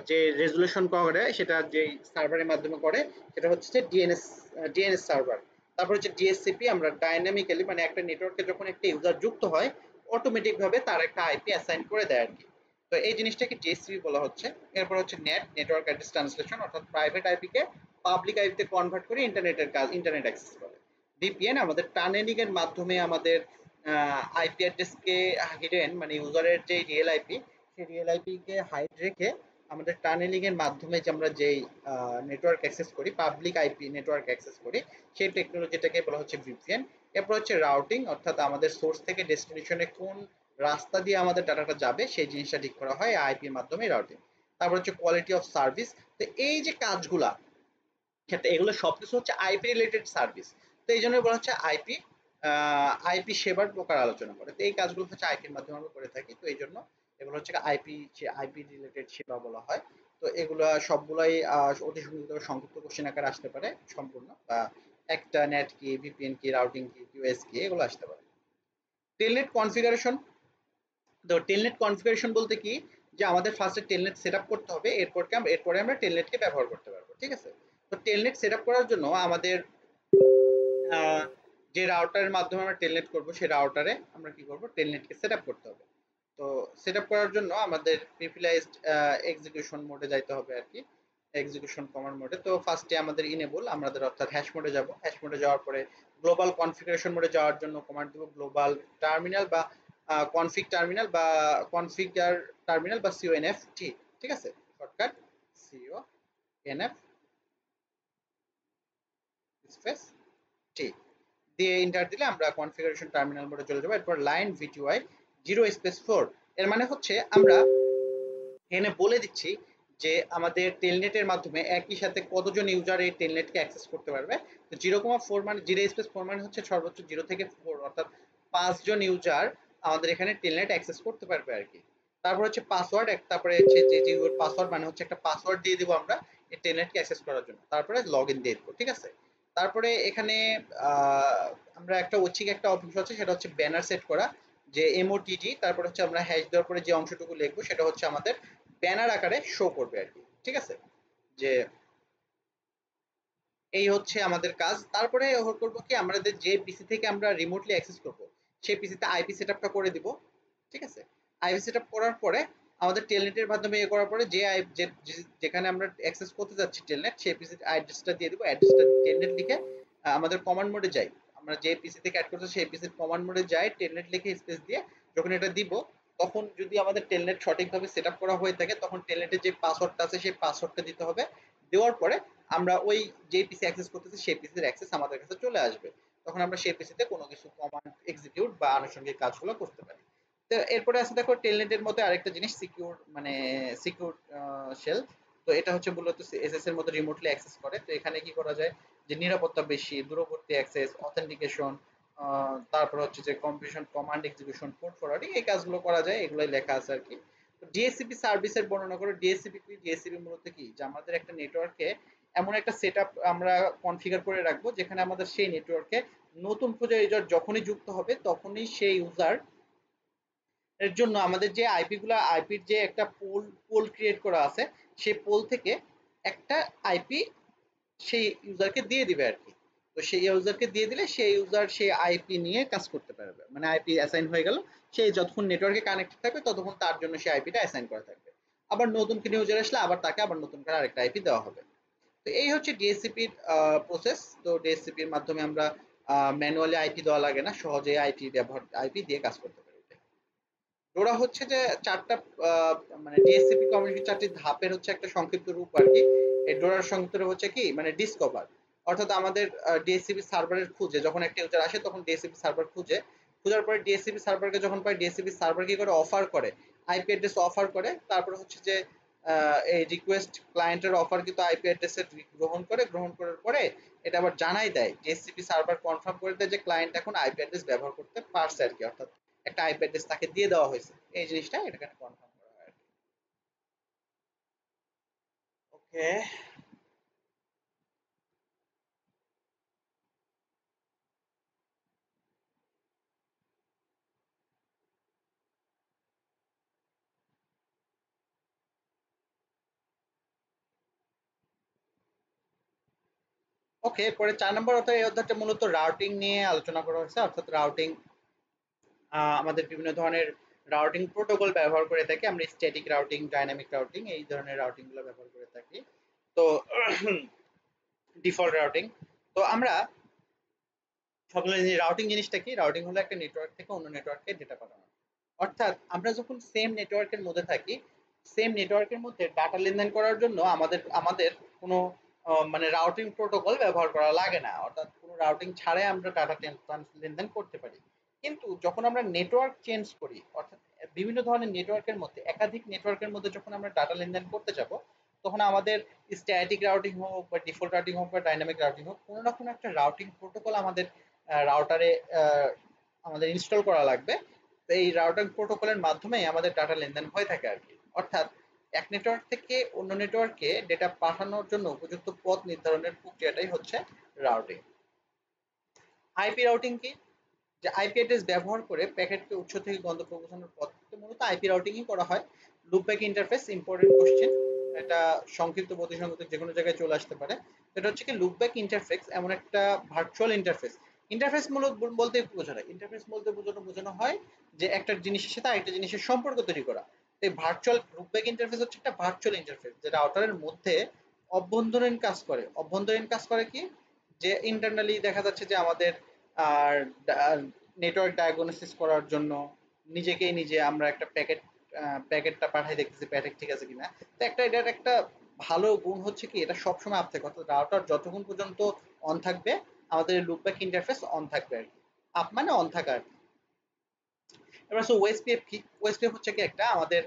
যে রেজুলেশন করে সেটা যে সার্ভারের মাধ্যমে করে সেটা হচ্ছে ডিএনএস, ডিএনএস সার্ভার। তারপর হচ্ছে ডিএসসিপি, আমরা ডাইনামিক্যালি মানে একটা নেটওয়ার্কে যখন একটা ইউজার যুক্ত হয় অটোমেটিক ভাবে তার একটা আইপি অ্যাসাইন করে দেয় আর কি। তো এই জিনিসটাকে ডিএসসিপি বলা হচ্ছে। এরপর হচ্ছে নেট, নেটওয়ার্ক অ্যাড্রেস ট্রান্সলেশন, অর্থাৎ প্রাইভেট আইপি কে পাবলিক আইপি তে কনভার্ট করে ইন্টারনেটের কাজ, ইন্টারনেট অ্যাক্সেস করে। ভিপিএন, আমাদের টানেলিং এর মাধ্যমে আমাদের আইপি অ্যাড্রেসকে হিডেন মানে ইউজারের যে রিয়েল আইপি সেই রিয়েল আইপি কে হাইড রেখে আমাদের টানেলিং এর মাধ্যমে যে আমরা যেই নেটওয়ার্ক অ্যাক্সেস করি, পাবলিক আইপি নেটওয়ার্ক অ্যাক্সেস করি, সেই টেকনোলজিটাকে বলা হচ্ছে ভিপিএন। এরপর হচ্ছে রাউটিং, অর্থাৎ আমাদের সোর্স থেকে ডেস্টিনেশনে কোন রাস্তা দিয়ে আমাদের ডাটাটা যাবে সেই জিনিসটা ঠিক করা হয় আইপির মাধ্যমে, রাউটিং। তারপর হচ্ছে কোয়ালিটি অফ সার্ভিস। তো এই যে কাজগুলা ক্ষেত্রে এগুলো সবকিছু হচ্ছে আইপি রিলেটেড সার্ভিস। তো এই জন্য বলা হচ্ছে আইপি, আইপি সেবার প্রকার আলোচনা করে। তো এই কাজগুলো হচ্ছে আইপির মাধ্যমে আমরা করে থাকি, তো এই জন্য এগুলো হচ্ছে আইপি, আইপি রিলেটেড সেবা বলা হয়। তো এগুলা সবগুলাই অতি সংক্ষিপ্ত সংক্ষিপ্ত কোশ্চেন আকারে আসতে পারে সম্পূর্ণ, বা একটা নেট কি, ভিপিএন কি, রাউটিং কি, কিউএস কি, এগুলো আসতে পারে। Telnet configuration. তো টেলনেট কনফিগারেশন বলতে কি, যে আমাদের ফার্স্টে টেলনেট সেট আপ করতে হবে, এরপরে আমরা টেলনেটকে ব্যবহার করতে পারবো, ঠিক আছে। তো টেলনেট সেট আপ করার জন্য আমাদের যে রাউটারের মাধ্যমে আমরা টেলনেট করব সেই রাউটারে আমরা কি করব, টেলনেটকে সেট আপ করতে হবে। তো সেট আপ করার জন্য আমাদের প্রিভিলাইজড এক্সিকিউশন মোডে যাইতে হবে আর কি, এক্সিকিউশন কমান্ড মোডে। তো ফার্স্টে আমাদের ইনেবল, আমাদের অর্থাৎ হ্যাশ মোডে যাব। হ্যাশ মোডে যাওয়ার পরে গ্লোবাল কনফিগারেশন মোডে যাওয়ার জন্য কমান্ড দেব গ্লোবাল টার্মিনাল বা কনফিগ টার্মিনাল বা কনফিগার টার্মিনাল বা সিওএনএফ টি, ঠিক আছে, শর্টকাট সিওএনএফ স্পেস টি দিয়ে এন্টার দিলে আমরা কনফিগারেশন টার্মিনাল মোডে চলে যাবো। এরপর লাইন ভিটিওয়াই 0 স্পেস 4, এর মানে হচ্ছে আমরা এখানে বলে দিচ্ছি যে আমাদের টেলনেটের মাধ্যমে একই সাথে কতজন ইউজার এই টেলনেটকে অ্যাক্সেস করতে পারবে। তো 0,4 মানে 0 স্পেস 4 মানে হচ্ছে সর্বোচ্চ 0 থেকে 4, অর্থাৎ 5 জন ইউজার আমাদের এখানে টেলনেট অ্যাক্সেস করতে পারবে আর কি। তারপর হচ্ছে পাসওয়ার্ড, তারপরে হচ্ছে যে পাসওয়ার্ড মানে হচ্ছে একটা পাসওয়ার্ড দিয়ে দিব আমরা এই টেলনেটকে অ্যাক্সেস করার জন্য, তারপরে লগ ইন দিয়ে দেবো, ঠিক আছে। তারপরে এখানে আমরা একটা ঐচ্ছিক একটা অপশন আছে, সেটা হচ্ছে ব্যানার সেট করা, যে এমওটিজি, তারপর হচ্ছে আমরা হ্যাশ দেওয়ার পরে যে অংশটুকু লিখবো সেটা হচ্ছে আমাদের ব্যানার আকারে শো করবে আর কি, ঠিক আছে। যে এই হচ্ছে আমাদের কাজ। তারপরে করবো কি, আমাদের যে পিসি থেকে আমরা রিমোটলি অ্যাক্সেস করব সেই পিসিতে আইপি সেটআপটা করে দিব, ঠিক আছে। আইপি সেটআপ করার পরে আমাদের টেলনেটের মাধ্যমে করার পরে যে যেখানে আমরা অ্যাক্সেস করতে যাচ্ছি টেলনেট, সেই পিসির অ্যাড্রেসটা দিয়ে দিব, অ্যাড্রেসটা টেলনেট লিখে আমাদের কমান্ড মোডে যাই, আমরা যে পিসি থেকে অ্যাড করছি সেই পিসির কমান্ড মোডে যাই, টেলনেট লিখে স্পেস দিয়ে যখন এটা দিব, তখন যদি আমাদের টেলনেট সঠিকভাবে সেটআপ করা হয়ে থাকে তখন টেলনেটের যে পাসওয়ার্ডটা আছে সেই পাসওয়ার্ডটা দিতে হবে। দেওয়ার পরে আমরা ওই যে পিসি অ্যাক্সেস করতেছি সেই পিসির অ্যাক্সেস আমাদের কাছে চলে আসবে, তখন আমরা সেই পিসিতে কোনো কিছু কমান্ড এক্সিকিউট বা আনুষঙ্গিক কাজগুলো করতে পারি। তো এরপরে আছে দেখো টেলনেটের মধ্যে আরেকটা জিনিস সিকিউর, মানে সিকিউর শেল। তো এটা হচ্ছে মূলত এসএস এর মধ্যে রিমোটলি অ্যাক্সেস করে। তো এখানে কি করা যায়, যে নিরাপত্তা বেশি, দূরবর্তী অ্যাক্সেস, অথেন্টিকেশন, তারপর হচ্ছে যে competition, command execution, code forwarding, এই কাজগুলো করা যায়, এগুলোই লেখা আছে আর কি। তো ডিএসসিপি সার্ভিসের বর্ণনা করে। ডিএসসিপি কি, ডিএসসিপি মূলত কি, যে আমাদের একটা নেটওয়ার্কে এমন একটা সেটআপ আমরা কনফিগার করে রাখবো যেখানে আমাদের সেই নেটওয়ার্কে নতুন খোঁজা ইউজার যখনই যুক্ত হবে তখনই সেই ইউজার এর জন্য আমাদের যে আইপি গুলা, আইপির যে একটা পোল পোল ক্রিয়েট করা আছে সেই পোল থেকে একটা আইপি সেই ইউজারকে দিয়ে দিবে আর কি। তো সেই ইউজারকে দিয়ে দিলে সেই ইউজার সেই আইপি নিয়ে কাজ করতে পারবে, মানে আইপি অ্যাসাইন হয়ে গেল, সেই যতক্ষণ নেটওয়ার্কে কানেক্টেড থাকবে ততক্ষণ তার জন্য সেই আইপিটা অ্যাসাইন করা থাকবে। আবার নতুন কোনো ইউজার আসলে আবার তাকে আবার নতুন করে আরেকটা আইপি দেওয়া হবে। তো এই হচ্ছে ডিএসসিপির প্রসেস। তো ডিএসসিপির মাধ্যমে আমরা ম্যানুয়ালি আইপি দেওয়া লাগে না, সহজে আইপি দিয়ে কাজ করতে পারি। ডোরা হচ্ছে যে চারটা মানে ডিএসসিপি কমিউনিটি চারটি ধাপের হচ্ছে একটা সংক্ষিপ্ত রূপ আর কি। এই ডোরার সংক্ষিপ্ত রূপ হচ্ছে কি, মানে ডিসকভার, অর্থাৎ আমাদের ডিএসসিপি সার্ভারের খুঁজে, যখন একটা ইউজার আসে তখন ডিএসসিপি সার্ভার খুঁজে, খোঁজার পরে ডিএসসিপি সার্ভারকে যখন পায় ডিএসসিপি সার্ভার কি করে, অফার করে, আইপি অ্যাড্রেস অফার করে। তারপরে হচ্ছে যে এই রিকোয়েস্ট ক্লায়েন্টের অফার কিন্তু আইপি অ্যাড্রেসের গ্রহণ করার পরে এটা আবার জানাই দেয়, ডিএসসিপি সার্ভার কনফার্ম করে দেয় যে ক্লায়েন্ট এখন আইপি অ্যাড্রেস ব্যবহার করতে পারছে আর কি, অর্থাৎ একটা আইপি অ্যাড্রেস তাকে দিয়ে দেওয়া হয়েছে, এই জিনিসটা এটাকে কনফার্ম করা হয় আর কি। ওকে, ওকে, পরে 4 নম্বর অধ্যায়, এই অধ্যায়টা মূলত রাউটিং নিয়ে আলোচনা করা হয়েছে, অর্থাৎ রাউটিং আমাদের বিভিন্ন ধরনের রাউটিং প্রোটোকল ব্যবহার করে থাকি আমরা, স্ট্যাটিক রাউটিং, ডাইনামিক রাউটিং, এই ধরনের রাউটিং গুলো ব্যবহার করে থাকি। তো ডিফল্ট রাউটিং, তো আমরা সকলে রাউটিং জিনিসটা কি, রাউটিং হলো একটা নেটওয়ার্ক থেকে অন্য নেটওয়ার্কে ডেটা পাঠানো, অর্থাৎ আমরা যখন সেম নেটওয়ার্কের মধ্যে থাকি, সেম নেটওয়ার্কের মধ্যে ডাটা লেনদেন করার জন্য আমাদের আমাদের কোনো মানে রাউটিং প্রোটোকল ব্যবহার করা লাগে না, অর্থাৎ কোনো রাউটিং ছাড়াই আমরা ডাটা লেনদেন করতে পারি। কিন্তু যখন আমরা নেটওয়ার্ক চেঞ্জ করি, অর্থাৎ বিভিন্ন ধরনের নেটওয়ার্কের মধ্যে, একাধিক নেটওয়ার্কের মধ্যে যখন আমরা ডাটা লেনদেন করতে যাব, তখন আমাদের স্ট্যাটিক রাউটিং হোক বা ডিফল্ট রাউটিং হোক বা ডাইনামিক রাউটিং হোক, কোনো না কোনো একটা রাউটিং প্রোটোকল আমাদের রাউটারে আমাদের ইনস্টল করা লাগবে। তো এই রাউটিং প্রোটোকলের মাধ্যমে আমাদের ডাটা লেনদেন হয়ে থাকে আর কি, অর্থাৎ এক নেটওয়ার্ক থেকে অন্য নেটওয়ার্কে ডেটা পাঠানোর জন্য উপযুক্ত পথ নির্ধারণের প্রক্রিয়াটাই হচ্ছে রাউটিং। আইপি রাউটিং কি, যে আইপি অ্যাড্রেস ব্যবহার করে প্যাকেটকে উৎস থেকে গন্তব্য পৌঁছানোর পদ্ধতি মূলত আইপি রাউটিংই করা হয়। লুপব্যাক ইন্টারফেস, ইম্পর্টেন্ট কোশ্চেন, এটা সংক্ষিপ্ত প্রতিসংগত যে কোনো জায়গায় চলে আসতে পারে। এটা হচ্ছে কি লুপব্যাক ইন্টারফেস এমন একটা ভার্চুয়াল ইন্টারফেস, ইন্টারফেস মূলত বলতে বোঝানো, ইন্টারফেস বলতে বোঝানো হয় যে একটা জিনিসের সাথে আরেকটা জিনিসের সম্পর্ক তৈরি করা। এই ভার্চুয়াল লুপব্যাক ইন্টারফেস হচ্ছে একটা ভার্চুয়াল ইন্টারফেস যেটা রাউটারের মধ্যে অভ্যন্তরীণ কাজ করে। অভ্যন্তরীণ কাজ করে কি, যে ইন্টারনালি দেখা যাচ্ছে যে আমাদের আর নেটওয়ার্ক ডায়াগনোসিস করার জন্য নিজেকেই নিজে আমরা একটা প্যাকেটটা পাঠাই দেখতেছি প্যাকেট ঠিক আছে কিনা। তো একটা এটার একটা ভালো গুণ হচ্ছে কি, এটা সবসময় আপ থাকে, অর্থাৎ রাউটার যতক্ষণ পর্যন্ত অন থাকবে আমাদের লুপব্যাক ইন্টারফেস অন থাকবে আর কি, আপ মানে অন থাকা আর কি। এবার আসলে ওএসপিএফ কি, ওএসপিএফ হচ্ছে কি একটা আমাদের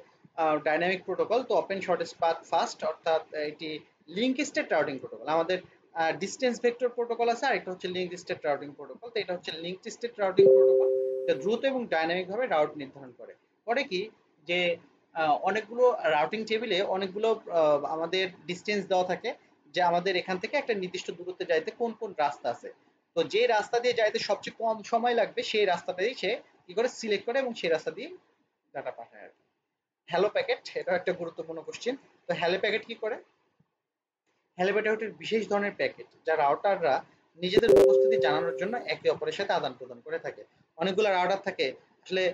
ডাইনামিক প্রোটোকল, তো ওপেন শর্টেস্ট পাথ ফার্স্ট, অর্থাৎ এটি লিঙ্ক স্টেট রাউটিং প্রোটোকল। আমাদের ডিসটেন্স ভেক্টর প্রোটোকল আছে, আর একটা হচ্ছে লিঙ্ক স্টেট রাউটিং প্রোটোকল। তো এটা হচ্ছে লিঙ্ক স্টেট রাউটিং প্রোটোকল, যা দ্রুত এবং ডাইনামিক ভাবে রাউট নির্ধারণ করে। করে কি, যে অনেকগুলো রাউটিং টেবিলে অনেকগুলো আমাদের ডিসটেন্স দেওয়া থাকে, যে আমাদের এখান থেকে একটা নির্দিষ্ট দূরত্বে যাইতে কোন কোন রাস্তা আছে, তো যে রাস্তা দিয়ে যাইতে সবচেয়ে কম সময় লাগবে সেই রাস্তাটাই সে কি করে সিলেক্ট করে এবং সেই রাস্তা দিয়ে ডাটা পাঠায় আর কি। হ্যালো প্যাকেট, এটাও একটা গুরুত্বপূর্ণ কোশ্চেন। তো হ্যালো প্যাকেট কি করে, হ্যালো প্যাকেট হচ্ছে বিশেষ ধরনের প্যাকেট যা রাউটাররা নিজেদের উপস্থিতি জানানোর জন্য একে অপরের সাথে আদান প্রদান করে থাকে। অনেকগুলো রাউটার থাকে আসলে,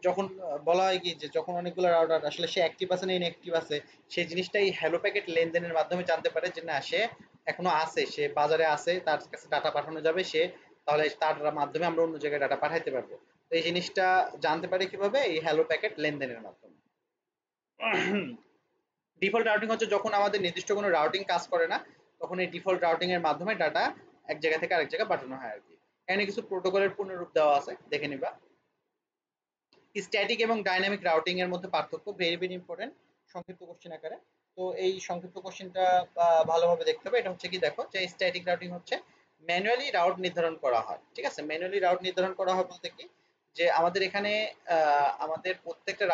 যখন বলা হয় কি যে যখন অনেকগুলো রাউটার আসলে সে অ্যাক্টিভ আছে না ইনঅ্যাক্টিভ আছে, সেই জিনিসটাই হ্যালো প্যাকেট লেনদেনের মাধ্যমে জানতে পারে যে না সে এখনো আছে, সে বাজারে আছে, তার কাছে ডাটা পাঠানো যাবে, সে তাহলে তার মাধ্যমে আমরা অন্য জায়গায় ডাটা পাঠাইতে পারবো। তো এই জিনিসটা জানতে পারে কিভাবে, এই হ্যালো প্যাকেট লেনদেনের মাধ্যমে। ডিফল্ট রাউটিং হচ্ছে যখন আমাদের নির্দিষ্ট কোনো রাউটিং কাজ করে না, তখন এই ডিফল্ট রাউটিং এর মাধ্যমে ডাটা এক জায়গা থেকে আরেক জায়গায় পাঠানো হয় আর কি। এখানে কিছু প্রোটোকলের পূর্ণরূপ দেওয়া আছে, দেখে নিবা। স্ট্যাটিক এবং ডাইনামিক রাউটিং এর মধ্যে পার্থক্য, ভেরি ভেরি ইম্পর্টেন্ট, সংক্ষিপ্ত কোশ্চেন আকারে। তো এই সংক্ষিপ্ত কোশ্চেনটা ভালোভাবে দেখতে হবে। এটা হচ্ছে কি, দেখো যে স্ট্যাটিক রাউটিং হচ্ছে ম্যানুয়ালি রাউট নির্ধারণ করা হয়, ঠিক আছে, ম্যানুয়ালি রাউট নির্ধারণ করা হয় বলতে কি, যে আমাদের এখানে আমাদের প্রত্যেকটা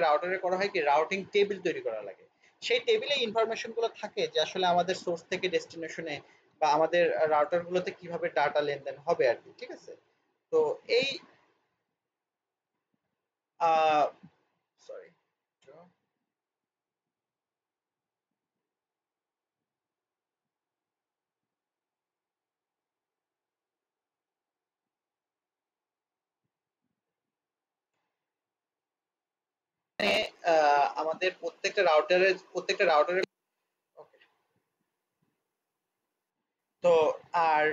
রাউটারে করা হয় কি, রাউটিং টেবিল তৈরি করা লাগে। সেই টেবিলে ইনফরমেশন গুলো থাকে যে আসলে আমাদের সোর্স থেকে ডেস্টিনেশনে বা আমাদের রাউটার গুলোতে কিভাবে ডাটা লেনদেন হবে আর কি, ঠিক আছে। তো এই সরি, আমাদের প্রত্যেকটা রাউটারের ওকে। তো আর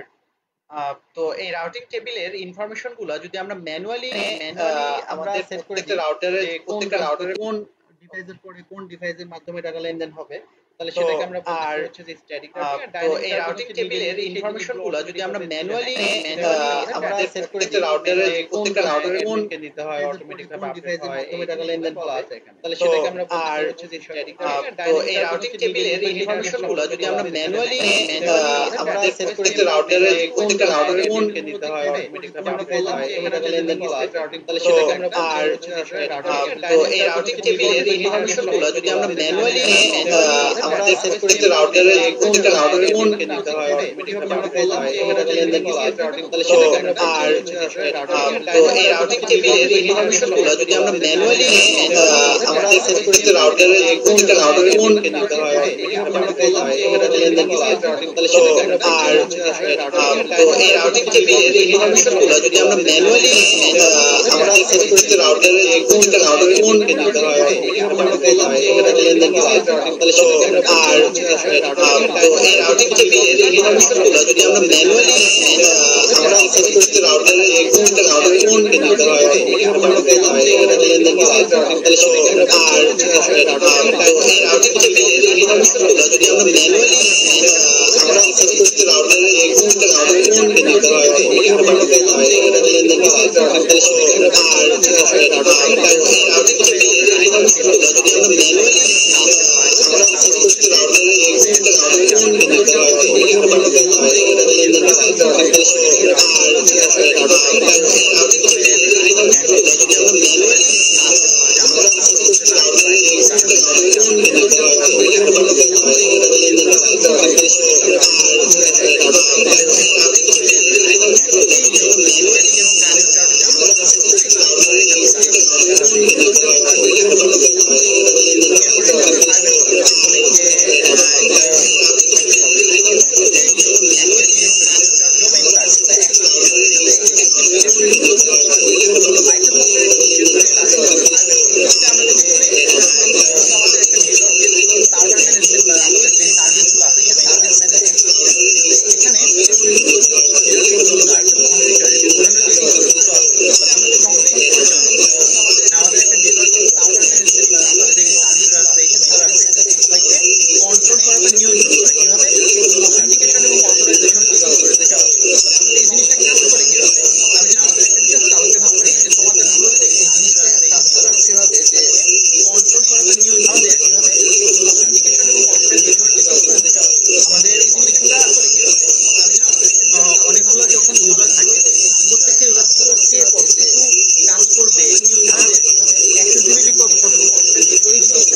তো এই রাউটিং টেবিলের ইনফরমেশন গুলো যদি আমরা ম্যানুয়ালি আমরা আমাদের সেট করে প্রত্যেকটা দিই রাউটারের যে প্রত্যেকটা রাউটারের কোন ডিভাইসের পরে কোন ডিভাইসের মাধ্যমে ডাটা লেনদেন হবে, তাহলে সেটাকে আমরা বলছি হচ্ছে যে স্ট্যাটিক রাউটিং। আর তো এই রাউটিং টেবিলের ইনফরমেশনগুলো যদি আমরা ম্যানুয়ালি আমরা সেট করে দিই রাউটারের প্রত্যেকটা রাউটারের কোন দিতে হয় অটোমেটিক ভাবে আপডেট হয় মাধ্যমে টাকা লেনদেন বলা হয় আছে এখানে। তাহলে সেটাকে আমরা বলছি হচ্ছে যে স্ট্যাটিক রাউটিং। তো এই রাউটিং টেবিলের ইনফরমেশনগুলো যদি আমরা ম্যানুয়ালি আমরা সেট করে দিই রাউটারের প্রত্যেকটা রাউটারের কোন দিতে হয় অটোমেটিক ভাবে আমরা আপডেট বললাম হয় যে এখানে লেনদেন বলা আছে রাউটিং। তাহলে তাহলে সেটাকে সেটাকে আমরা আমরা বলছি বলছি হচ্ছে হচ্ছে যে তো এই রাউটিং টেবিলের ইনফরমেশনগুলো যদি আমরা ম্যানুয়ালি আমরা সেট করে দিই রাউটারের প্রত্যেকটা রাউটারের কোন দিতে হয় অটোমেটিক ভাবে আমরা আপডেট বললাম হয় যে এখানে লেনদেন বলা আছে তাহলে সেটাকে আমরা তো এই রাউটিং টেবিলের ইনফরমেশনগুলো যদি আমরা ম্যানুয়ালি আমরা সেট করে দিই রাউটারের প্রত্যেকটা রাউটারের কোন দিতে হয় আমরা বললাম যে এখানে লেনদেন বলা আছে তাহলে সেটাকে আমরা তো এই রাউটিং টেবিলের ইনফরমেশনগুলো যদি আমরা ম্যানুয়ালি আমরা সেট করে দিই রাউটারের প্রত্যেকটা রাউটারের কোন দিতে হয় আমরা বললাম যে এখানে লেনদেন বলা আছে তাহলে সেটাকে আমরা তো এই রাউটিং টেবিলের ইনফরমেশনগুলো যদি আমরা ম্যানুয়ালি আমরা সেট করে দিই রাউটারের প্রত্যেকটা রাউটারের কোন দিতে হয় আমরা বললাম যে এখানে লেনদেন বলা আছে তাহলে সেটাকে আমরা তো এই রাউটিং টেবিলের ইনফরমেশনগুলো যদি আমরা ম্যানুয়ালি আমরা সেট করে দিই রাউটারের প্রত্যেকটা রাউটারের কোন দিতে হয় আমরা বললাম যে এখানে লেনদেন বলা আছে তাহলে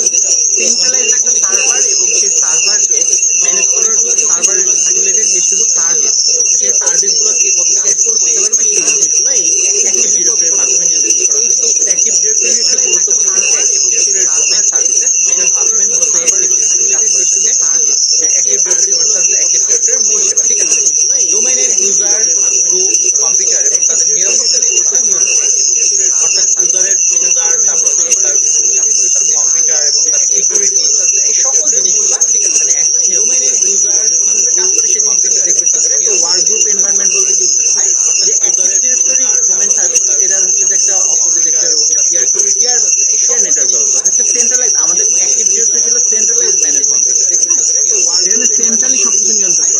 সেটাকে আমরা তো এই রাউটিং টেবিলের ইনফরমেশনগুলো যদি আমরা ম্যানুয়ালি আমরা সেট করে দিই রাউটারের প্রত্যেকটা রাউটারের কোন দিতে হয় আমরা বললাম যে এখানে লেনদেন বলা আছে তাহলে সেটাকে আমরা সেন্ট্রালি সবকিছু নিয়ন্ত্রণ